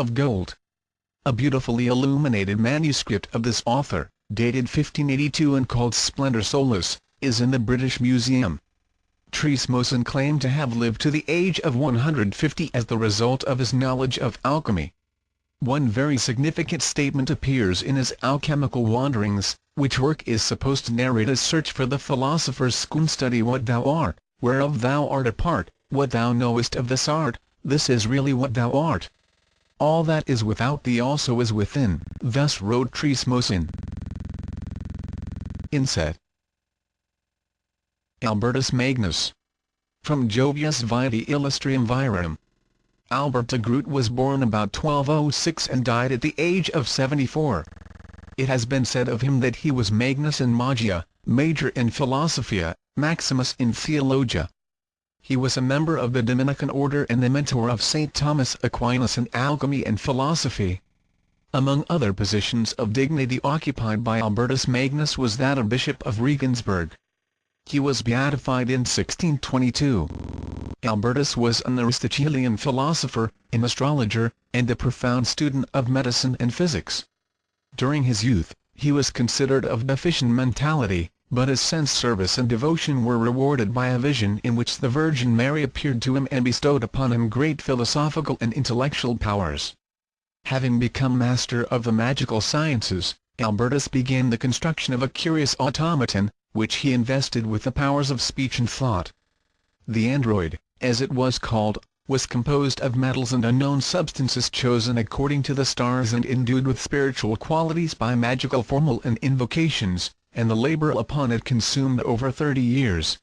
of gold. A beautifully illuminated manuscript of this author, dated 1582 and called Splendor Solis, is in the British Museum. Trismosin claimed to have lived to the age of 150 as the result of his knowledge of alchemy. One very significant statement appears in his Alchemical Wanderings, which work is supposed to narrate a search for the philosopher's school. Study what thou art, whereof thou art a part, what thou knowest of this art, this is really what thou art. All that is without thee also is within, thus wrote Trismosin. Inset. Albertus Magnus. From Jovius Vitae Illustrium Virum. Albert de Groot was born about 1206 and died at the age of 74. It has been said of him that he was Magnus in Magia, Major in Philosophia, Maximus in Theologia. He was a member of the Dominican order and the mentor of St. Thomas Aquinas in alchemy and philosophy. Among other positions of dignity occupied by Albertus Magnus was that of Bishop of Regensburg. He was beatified in 1622. Albertus was an Aristotelian philosopher, an astrologer, and a profound student of medicine and physics. During his youth, he was considered of deficient mentality, but his sense service and devotion were rewarded by a vision in which the Virgin Mary appeared to him and bestowed upon him great philosophical and intellectual powers. Having become master of the magical sciences, Albertus began the construction of a curious automaton, which he invested with the powers of speech and thought. The android, as it was called, was composed of metals and unknown substances chosen according to the stars and endued with spiritual qualities by magical formula and invocations, and the labor upon it consumed over 30 years.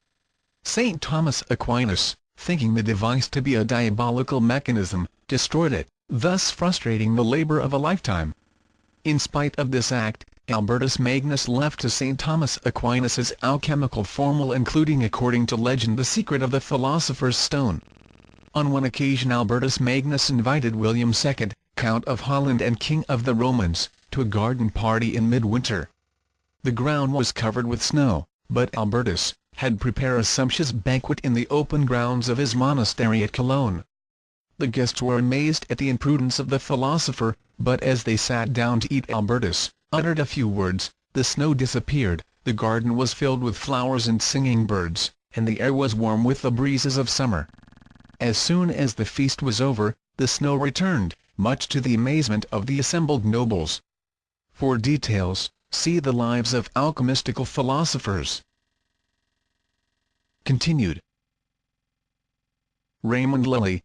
St. Thomas Aquinas, thinking the device to be a diabolical mechanism, destroyed it, thus frustrating the labor of a lifetime. In spite of this act, Albertus Magnus left to St. Thomas Aquinas' alchemical formula, including, according to legend, the secret of the philosopher's stone. On one occasion Albertus Magnus invited William II, Count of Holland and King of the Romans, to a garden party in midwinter. The ground was covered with snow, but Albertus had prepared a sumptuous banquet in the open grounds of his monastery at Cologne. The guests were amazed at the imprudence of the philosopher, but as they sat down to eat, Albertus uttered a few words, the snow disappeared, the garden was filled with flowers and singing birds, and the air was warm with the breezes of summer. As soon as the feast was over, the snow returned, much to the amazement of the assembled nobles. For details, see the lives of alchemistical philosophers. Continued. Raymond Lilly,